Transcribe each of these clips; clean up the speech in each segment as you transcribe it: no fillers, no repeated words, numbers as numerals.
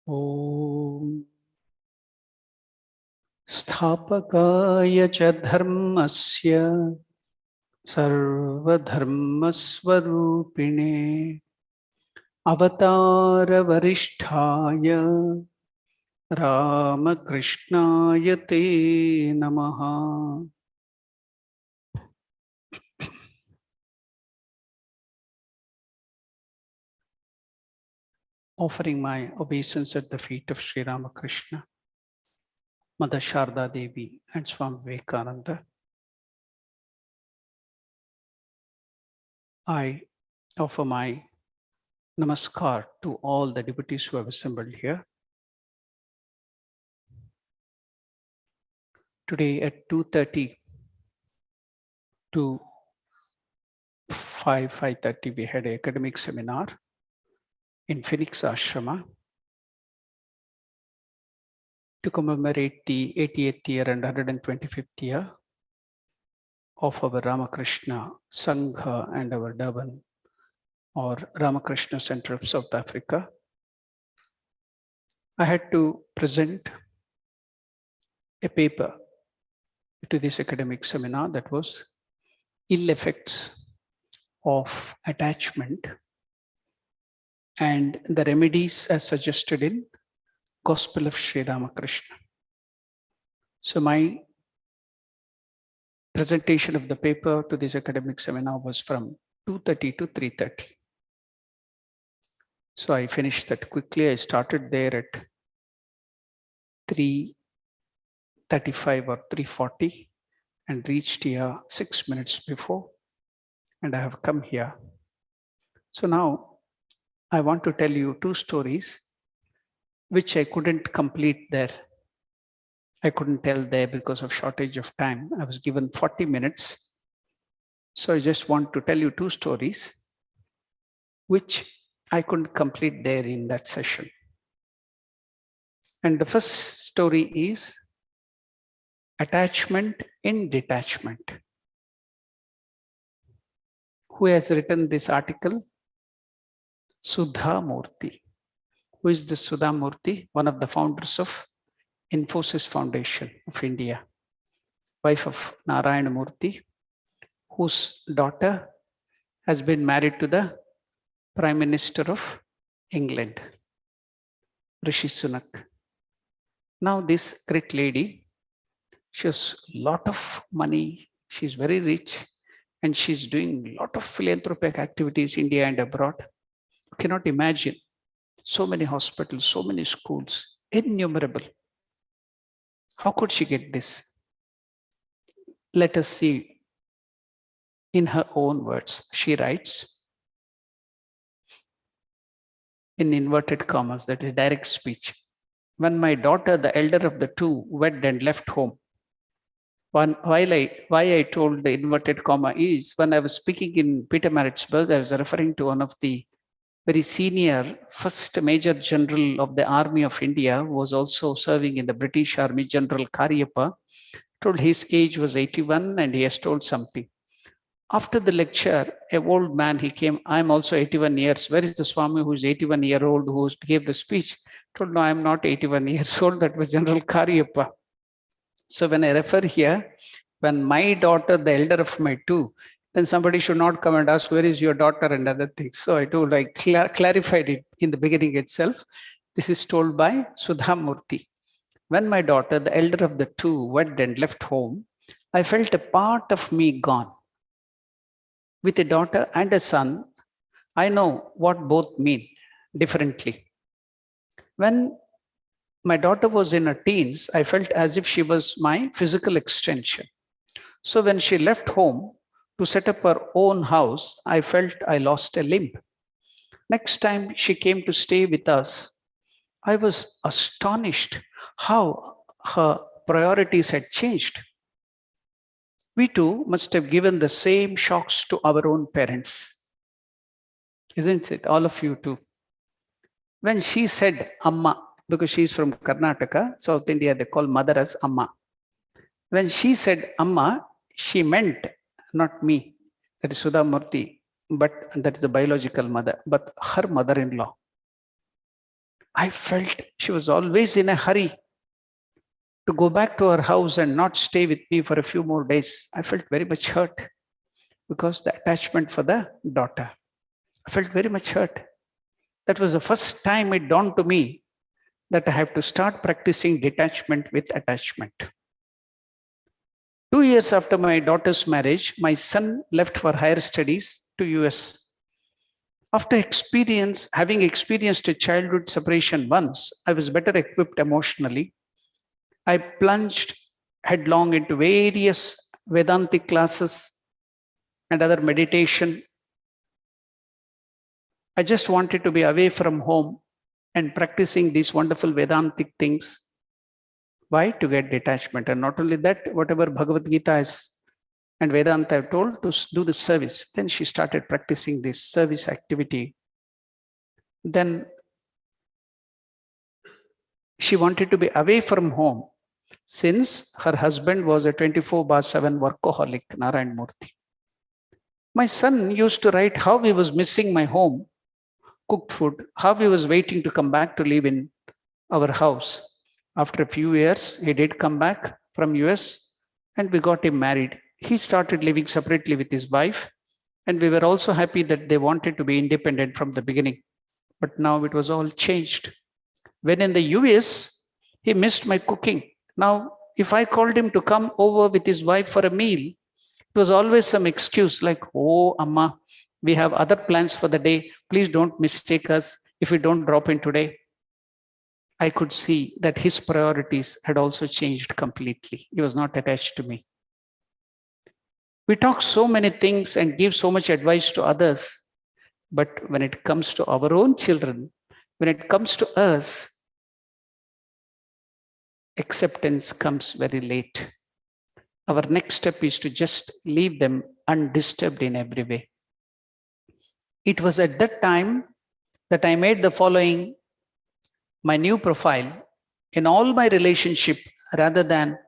ॐ स्थापकाय च धर्मस्य सर्वधर्मस्वरूपिणे अवतारवरिष्ठाय रामकृष्णाय ते नमः। Offering my obeisance at the feet of Sri Ramakrishna, Mother Sharda Devi and Swami Vivekananda, I offer my namaskar to all the devotees who have assembled here. Today at 2:30 to 5:30, we had an academic seminar in Phoenix Ashrama to commemorate the 88th year and 125th year of our Ramakrishna Sangha and our Durban or Ramakrishna Center of South Africa. I had to present a paper to this academic seminar that was ill effects of attachment and the remedies as suggested in Gospel of Sri Ramakrishna. So my presentation of the paper to this academic seminar was from 2:30 to 3:30. So I finished that quickly. I started there at 3:35 or 3:40 and reached here 6 minutes before, and I have come here. So now I want to tell you two stories which I couldn't complete there. I couldn't tell there because of shortage of time. I was given 40 minutes. So I just want to tell you two stories which I couldn't complete there in that session. And the first story is attachment in detachment. Who has written this article? Sudha Murthy. Who is this Sudha Murthy? One of the founders of Infosys Foundation of India, wife of Narayana Murthy, whose daughter has been married to the Prime Minister of England, Rishi Sunak. Now this great lady, she has a lot of money, she's very rich, and she's doing a lot of philanthropic activities in India and abroad. You cannot imagine so many hospitals, so many schools, innumerable. How could she get this? Let us see in her own words. She writes in inverted commas, that is direct speech. When my daughter, the elder of the two, wed and left home. Why I told the inverted comma is, when I was speaking in Pietermaritzburg, I was referring to one of the very senior first major general of the Army of India, who was also serving in the British Army, General Karyappa, told his age was 81 and he has told something. After the lecture, an old man, he came, I'm also 81 years. Where is the Swami who is 81-year-old who gave the speech? Told, no, I'm not 81 years old. That was General Karyappa. So when I refer here, when my daughter, the elder of my two, then somebody should not come and ask, where is your daughter and other things. So I told, I clarified it in the beginning itself. This is told by Sudha Murthy. When my daughter, the elder of the two, wed and left home, I felt a part of me gone. With a daughter and a son, I know what both mean differently. When my daughter was in her teens, I felt as if she was my physical extension. So when she left home to set up her own house, I felt I lost a limb. Next time she came to stay with us, I was astonished how her priorities had changed. We too must have given the same shocks to our own parents. Isn't it? All of you too. When she said Amma, because she's from Karnataka, South India, they call mother as Amma. When she said Amma, she meant not me, that is Sudha Murthy, but that is the biological mother, but her mother-in-law. I felt she was always in a hurry to go back to her house and not stay with me for a few more days. I felt very much hurt because the attachment for the daughter. I felt very much hurt. That was the first time it dawned to me that I have to start practicing detachment with attachment. 2 years after my daughter's marriage, my son left for higher studies to US. After having experienced a childhood separation once, I was better equipped emotionally. I plunged headlong into various Vedantic classes and other meditation. I just wanted to be away from home and practicing these wonderful Vedantic things. Why? To get detachment. And not only that, whatever Bhagavad Gita is and Vedanta have told to do the service. Then she started practicing this service activity. Then she wanted to be away from home since her husband was a 24/7 workaholic, Narayan Murthy. My son used to write how he was missing my home, cooked food, how he was waiting to come back to live in our house. After a few years, he did come back from US and we got him married. He started living separately with his wife, and we were also happy that they wanted to be independent from the beginning. But now it was all changed. When in the US, he missed my cooking. Now, if I called him to come over with his wife for a meal, it was always some excuse like, oh, Amma, we have other plans for the day. Please don't mistake us if we don't drop in today. I could see that his priorities had also changed completely. He was not attached to me. We talk so many things and give so much advice to others, but when it comes to our own children, when it comes to us, acceptance comes very late. Our next step is to just leave them undisturbed in every way. It was at that time that I made the following my new profile. In all my relationship, rather than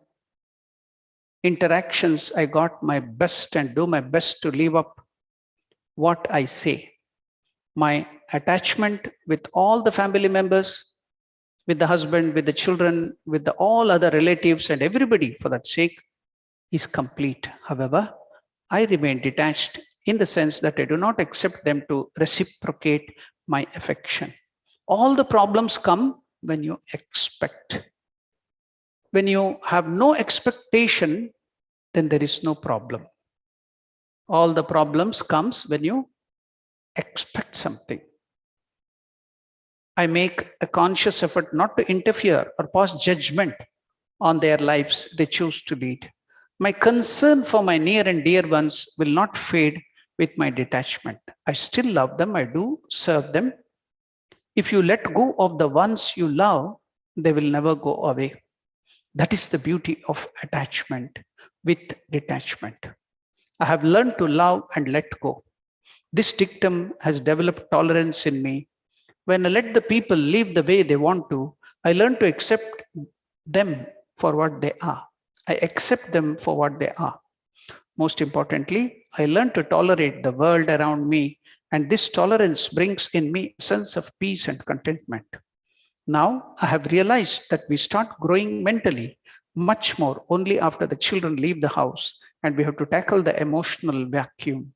interactions, I got my best and do my best to live up what I say. My attachment with all the family members, with the husband, with the children, with all other relatives and everybody for that sake is complete. However, I remain detached in the sense that I do not accept them to reciprocate my affection. All the problems come when you expect. When you have no expectation, then there is no problem. All the problems comes when you expect something. I make a conscious effort not to interfere or pass judgment on their lives they choose to lead. My concern for my near and dear ones will not fade with my detachment. I still love them. I do serve them. If you let go of the ones you love, they will never go away. That is the beauty of attachment with detachment. I have learned to love and let go. This dictum has developed tolerance in me. When I let the people live the way they want to, I learn to accept them for what they are. I accept them for what they are. Most importantly, I learn to tolerate the world around me, and this tolerance brings in me a sense of peace and contentment. Now, I have realized that we start growing mentally much more only after the children leave the house, and we have to tackle the emotional vacuum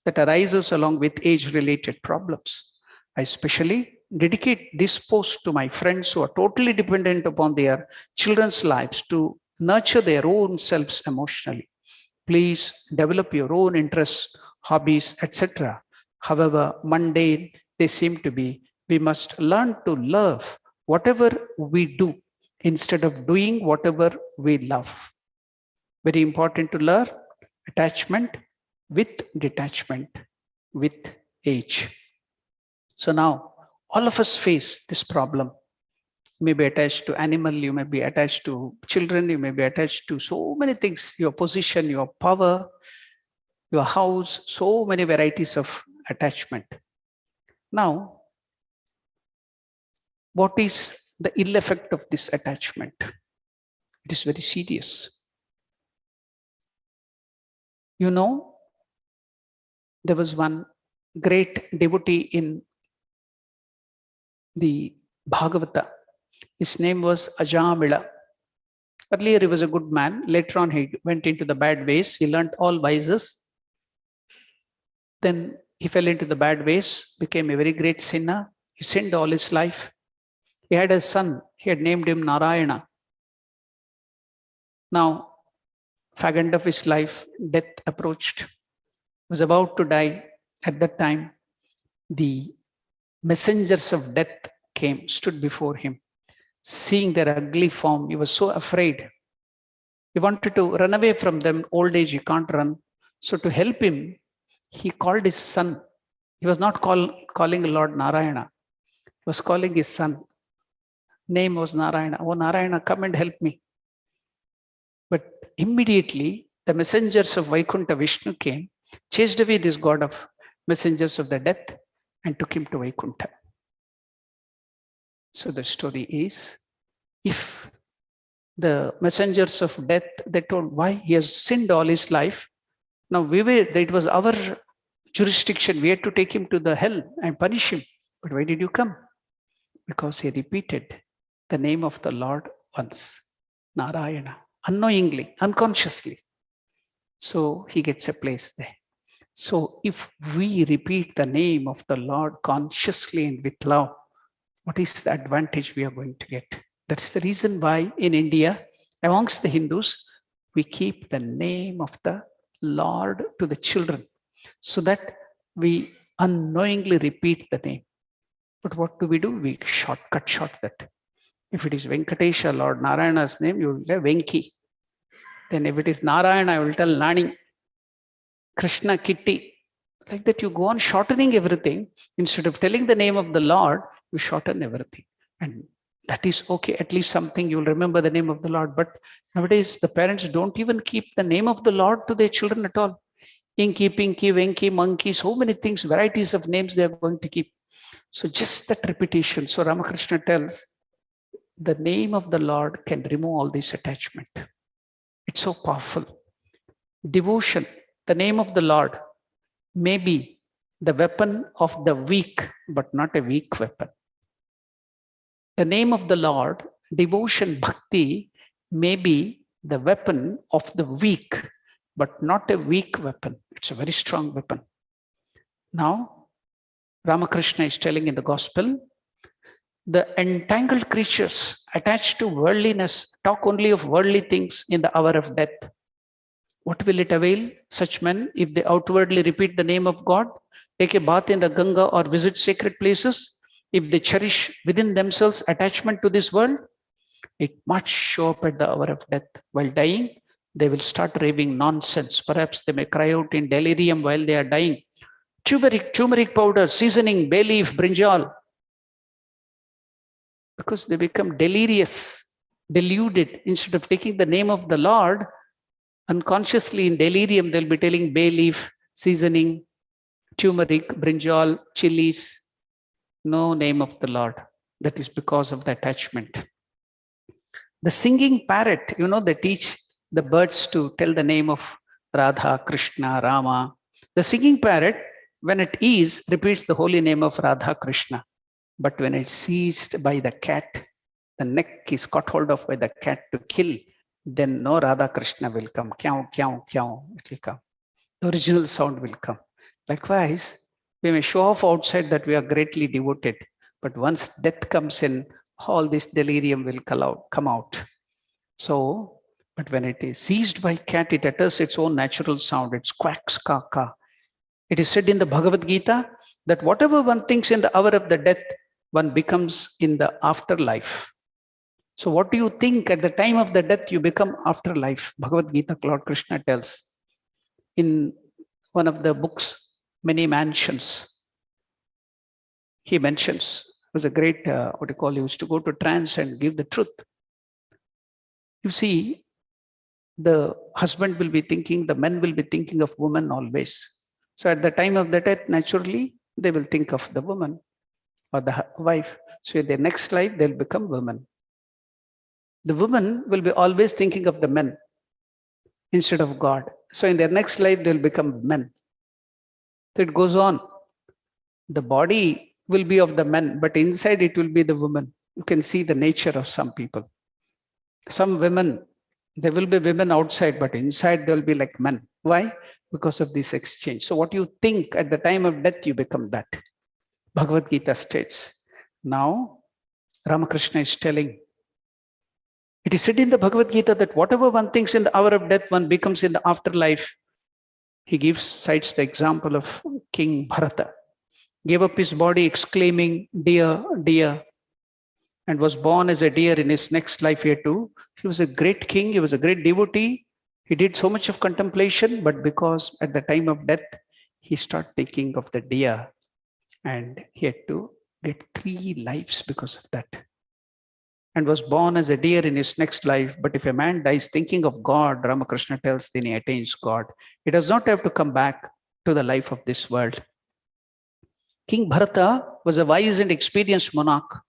that arises along with age-related problems. I especially dedicate this post to my friends who are totally dependent upon their children's lives to nurture their own selves emotionally. Please develop your own interests, hobbies, etc. However mundane they seem to be, we must learn to love whatever we do instead of doing whatever we love. Very important to learn attachment with detachment with age. So now all of us face this problem. You may be attached to animal, you may be attached to children, you may be attached to so many things, your position, your power, your house, so many varieties of attachment. Now, what is the ill effect of this attachment? It is very serious. You know, there was one great devotee in the Bhagavata. His name was Ajamila. Earlier he was a good man. Later on he went into the bad ways. He learnt all vices. Then he fell into the bad ways, became a very great sinner. He sinned all his life. He had a son. He had named him Narayana. Now, fag end of his life, death approached. He was about to die. At that time, the messengers of death came, stood before him. Seeing their ugly form, he was so afraid. He wanted to run away from them. Old age, he can't run. So to help him, he called his son. He was not calling Lord Narayana. He was calling his son. Name was Narayana. Oh, Narayana, come and help me. But immediately, the messengers of Vaikuntha Vishnu came, chased away this god of messengers of the death, and took him to Vaikuntha. So the story is, if the messengers of death, they told why he has sinned all his life. Now it was our jurisdiction. We had to take him to the hell and punish him. But why did you come? Because he repeated the name of the Lord once, Narayana, unknowingly, unconsciously. So he gets a place there. So if we repeat the name of the Lord consciously and with love, what is the advantage we are going to get? That's the reason why in India, amongst the Hindus, we keep the name of the Lord to the children so that we unknowingly repeat the name. But what do? We cut short that. If it is Venkatesha, Lord Narayana's name, you will say Venki. Then if it is Narayana, I will tell Nani, Krishna, Kitty. Like that, you go on shortening everything. Instead of telling the name of the Lord, you shorten everything. And that is okay. At least something you will remember the name of the Lord. But nowadays, the parents don't even keep the name of the Lord to their children at all. Inky, Pinky, Venky, Monkey, so many things, varieties of names they are going to keep. So just that repetition. So Ramakrishna tells, the name of the Lord can remove all this attachment. It's so powerful. Devotion, the name of the Lord, may be the weapon of the weak, but not a weak weapon. The name of the Lord, devotion, bhakti, may be the weapon of the weak, but not a weak weapon. It's a very strong weapon. Now, Ramakrishna is telling in the gospel, the entangled creatures attached to worldliness talk only of worldly things in the hour of death. What will it avail such men if they outwardly repeat the name of God, take a bath in the Ganga, or visit sacred places? If they cherish within themselves attachment to this world, it must show up at the hour of death. While dying, they will start raving nonsense. Perhaps they may cry out in delirium while they are dying. Turmeric powder, seasoning, bay leaf, brinjal. Because they become delirious, deluded. Instead of taking the name of the Lord, unconsciously in delirium, they'll be telling bay leaf, seasoning, turmeric, brinjal, chilies. No name of the Lord. That is because of the attachment. The singing parrot, they teach the birds to tell the name of Radha, Krishna, Rama. The singing parrot, when it is, repeats the holy name of Radha, Krishna. But when it's seized by the cat, the neck is caught hold of by the cat to kill, then no Radha Krishna will come. Kyaw, kyaw, kyaw, it will come. The original sound will come. Likewise, we may show off outside that we are greatly devoted, but once death comes in, all this delirium will come out. So, but when it is seized by cat, it utters its own natural sound. It quacks, ka, ka. It is said in the Bhagavad Gita that whatever one thinks in the hour of the death, one becomes in the afterlife. So what do you think at the time of the death, you become afterlife? Bhagavad Gita, Lord Krishna tells. In one of the books, Many Mansions, he mentions, it was a great, he used to go to trance and give the truth. You see, the husband will be thinking, the men will be thinking of woman always. So at the time of the death, naturally, they will think of the woman or the wife. So in their next life, they'll become women. The woman will be always thinking of the men instead of God. So in their next life, they'll become men. So it goes on. The body will be of the men, but inside it will be the woman. You can see the nature of some people. Some women, there will be women outside, but inside they'll be like men. Why? Because of this exchange. So what you think at the time of death, you become that. Bhagavad Gita states. Now, Ramakrishna is telling, it is said in the Bhagavad Gita that whatever one thinks in the hour of death, one becomes in the afterlife. He cites the example of King Bharata. Gave up his body exclaiming, dear, dear, and was born as a deer in his next life here too. He was a great king, he was a great devotee. He did so much of contemplation, but because at the time of death, he started thinking of the deer, and he had to get 3 lives because of that. And was born as a deer in his next life. But if a man dies thinking of God, Ramakrishna tells, then he attains God. He does not have to come back to the life of this world. King Bharata was a wise and experienced monarch,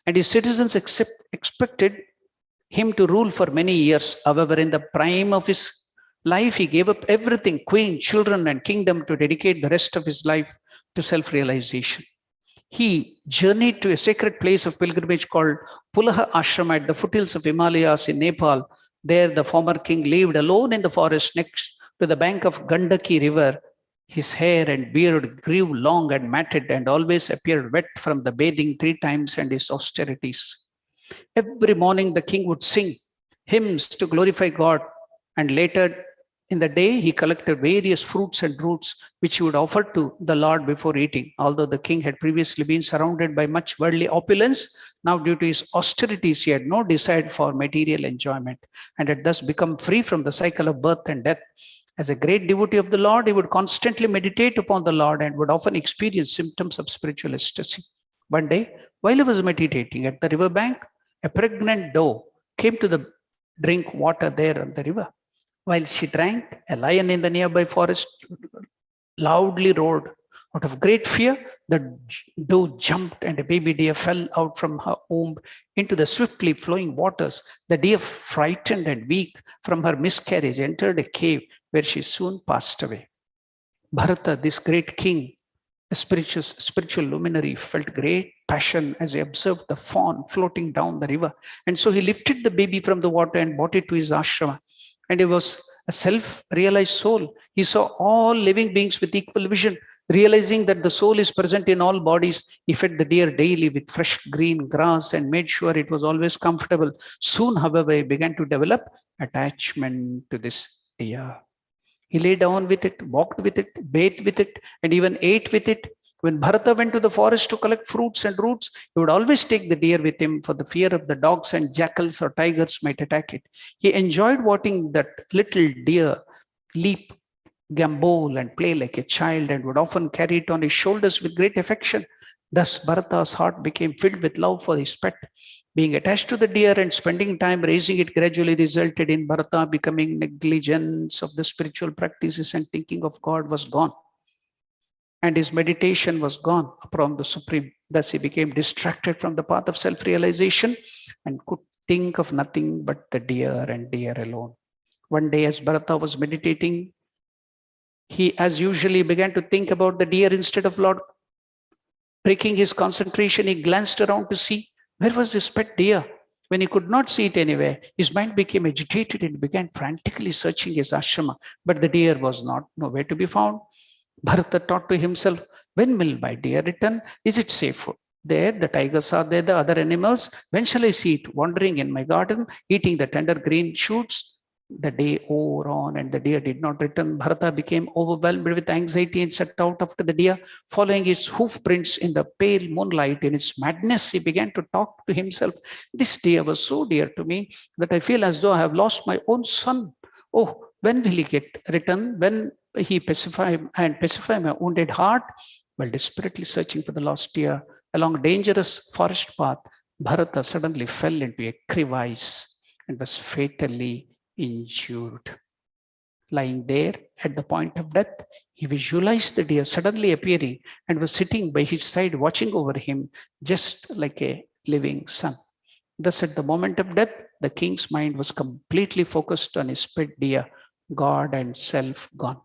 and his citizens expected him to rule for many years. However, in the prime of his life, he gave up everything, queen, children, and kingdom, to dedicate the rest of his life to self-realization. He journeyed to a sacred place of pilgrimage called Pulaha Ashrama at the foothills of Himalayas in Nepal. There, the former king lived alone in the forest next to the bank of Gandaki river. His hair and beard grew long and matted and always appeared wet from the bathing 3 times and his austerities. Every morning, the king would sing hymns to glorify God, and later in the day, he collected various fruits and roots which he would offer to the Lord before eating. Although the king had previously been surrounded by much worldly opulence, now due to his austerities, he had no desire for material enjoyment and had thus become free from the cycle of birth and death. As a great devotee of the Lord, he would constantly meditate upon the Lord and would often experience symptoms of spiritual ecstasy. One day, while he was meditating at the river bank, a pregnant doe came to drink water there on the river. While she drank, a lion in the nearby forest loudly roared. Out of great fear, the doe jumped and a baby deer fell out from her womb into the swiftly flowing waters. The deer, frightened and weak from her miscarriage, entered a cave where she soon passed away. Bharata, this great king, a spiritual luminary, felt great passion as he observed the fawn floating down the river. And so he lifted the baby from the water and brought it to his ashrama. And he was a self-realized soul. He saw all living beings with equal vision. Realizing that the soul is present in all bodies, he fed the deer daily with fresh green grass and made sure it was always comfortable. Soon, however, he began to develop attachment to this deer. He lay down with it, walked with it, bathed with it, and even ate with it. When Bharata went to the forest to collect fruits and roots, he would always take the deer with him for the fear of the dogs and jackals or tigers might attack it. He enjoyed watching that little deer leap, gambol, and play like a child, and would often carry it on his shoulders with great affection. Thus, Bharata's heart became filled with love for his pet. Being attached to the deer and spending time raising it gradually resulted in Bharata becoming negligence of the spiritual practices, and thinking of God was gone. And his meditation was gone upon the Supreme. Thus, he became distracted from the path of self-realization and could think of nothing but the deer and deer alone. One day, as Bharata was meditating, he, as usually, began to think about the deer instead of Lord. Breaking his concentration, he glanced around to see where was his pet deer. When he could not see it anywhere, his mind became agitated and began frantically searching his ashrama. But the deer was nowhere to be found. Bharata thought to himself, when will my deer return? Is it safe there? The tigers are there, the other animals. When shall I see it wandering in my garden, eating the tender green shoots? The day wore on and the deer did not return. Bharata became overwhelmed with anxiety and set out after the deer, following its hoof prints in the pale moonlight. In its madness, he began to talk to himself. This deer was so dear to me that I feel as though I have lost my own son. Oh, when will he return? When he pacify my wounded heart? While desperately searching for the lost deer along a dangerous forest path, Bharata suddenly fell into a crevice and was fatally injured. Lying there at the point of death, he visualized the deer suddenly appearing and was sitting by his side, watching over him just like a living son. Thus, at the moment of death, the king's mind was completely focused on his pet deer, God and self gone.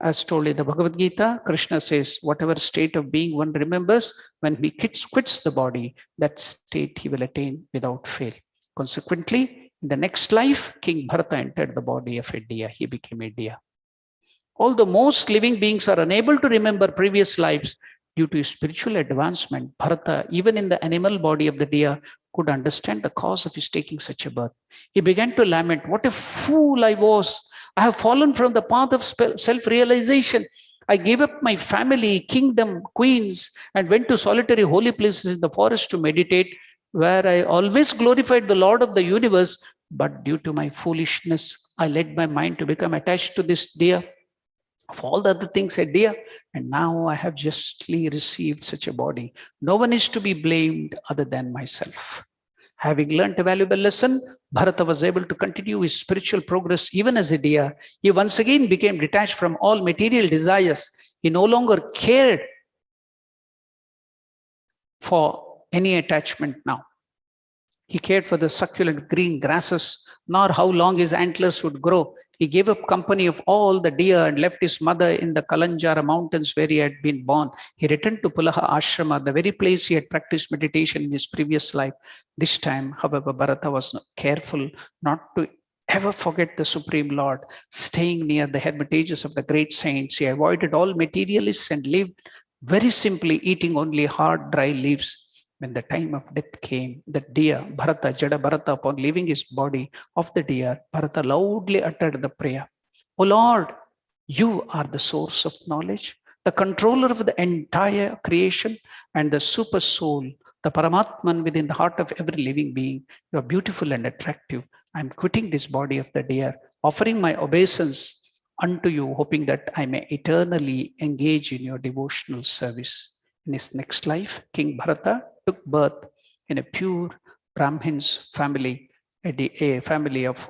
As told in the Bhagavad Gita, Krishna says, whatever state of being one remembers, when he quits the body, that state he will attain without fail. Consequently, in the next life, King Bharata entered the body of a deer. He became a deer. Although most living beings are unable to remember previous lives due to spiritual advancement, Bharata, even in the animal body of the deer, could understand the cause of his taking such a birth. He began to lament, what a fool I was. I have fallen from the path of self-realization. I gave up my family, kingdom, queens, and went to solitary holy places in the forest to meditate, where I always glorified the Lord of the universe. But due to my foolishness, I led my mind to become attached to this deer. Of all the other things, a deer, and now I have justly received such a body. No one is to be blamed other than myself. Having learnt a valuable lesson, Bharata was able to continue his spiritual progress even as a deer. He once again became detached from all material desires. He no longer cared for any attachment now. He cared for the succulent green grasses, nor how long his antlers would grow. He gave up company of all the deer and left his mother in the Kalanjara mountains where he had been born. He returned to Pulaha Ashrama, the very place he had practiced meditation in his previous life. This time, however, Bharata was careful not to ever forget the Supreme Lord. Staying near the hermitages of the great saints, he avoided all materialists and lived very simply, eating only hard, dry leaves. When the time of death came, the deer, Bharata, Jada Bharata, upon leaving his body of the deer, Bharata loudly uttered the prayer, O Lord, you are the source of knowledge, the controller of the entire creation, and the super soul, the Paramatman within the heart of every living being. You are beautiful and attractive. I am quitting this body of the deer, offering my obeisance unto you, hoping that I may eternally engage in your devotional service. In his next life, King Bharata took birth in a pure Brahmin's family, a family of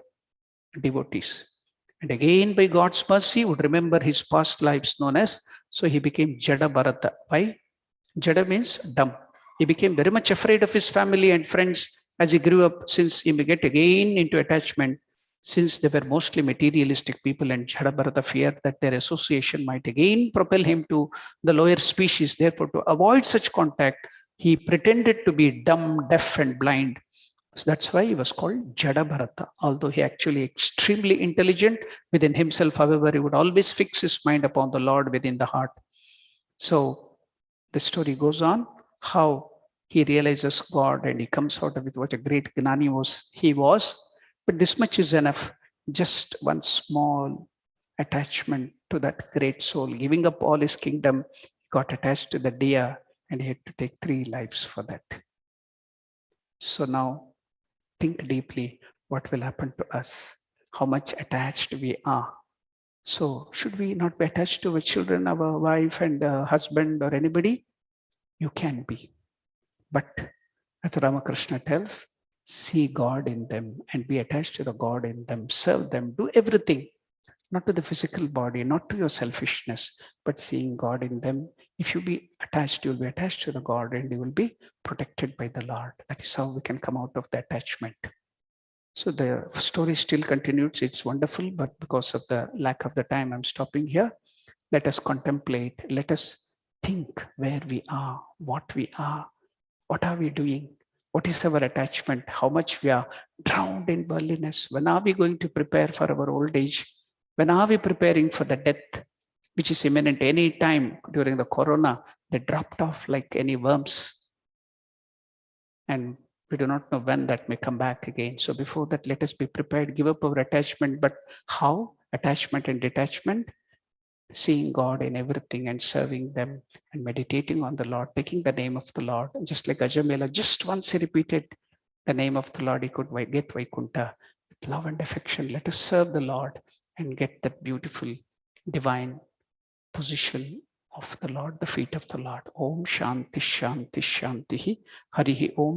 devotees. And again, by God's mercy, would remember his past lives known as, so he became Jada Bharata. Why? Jada means dumb. He became very much afraid of his family and friends as he grew up, since he may get again into attachment, since they were mostly materialistic people, and Jada Bharata feared that their association might again propel him to the lower species. Therefore, to avoid such contact, he pretended to be dumb, deaf, and blind. So that's why he was called Jada Bharata. Although he actually extremely intelligent within himself, however, he would always fix his mind upon the Lord within the heart. So the story goes on how he realizes God and he comes out of it. What a great Gnani he was. But this much is enough. Just one small attachment to that great soul, giving up all his kingdom, got attached to the deer, and he had to take 3 lives for that. So now think deeply what will happen to us, how much attached we are. So should we not be attached to our children, our wife and husband or anybody? You can be. But as Ramakrishna tells, see God in them and be attached to the God in them, serve them, do everything, not to the physical body, not to your selfishness, but seeing God in them. If you be attached, you will be attached to the God and you will be protected by the Lord. That is how we can come out of the attachment. So the story still continues. It's wonderful, but because of the lack of the time, I'm stopping here. Let us contemplate. Let us think where we are, what we are, what are we doing? What is our attachment? How much we are drowned in worldliness? When are we going to prepare for our old age? When are we preparing for the death, which is imminent? Any time during the corona, they dropped off like any worms. And we do not know when that may come back again. So before that, let us be prepared, give up our attachment. But how? Attachment and detachment. Seeing God in everything and serving them and meditating on the Lord, taking the name of the Lord. And just like Ajamela, just once he repeated the name of the Lord, he could get Vaikuntha with love and affection. Let us serve the Lord and get that beautiful divine position of the Lord, the feet of the Lord. Om Shanti Shanti Shanti Harihi Om.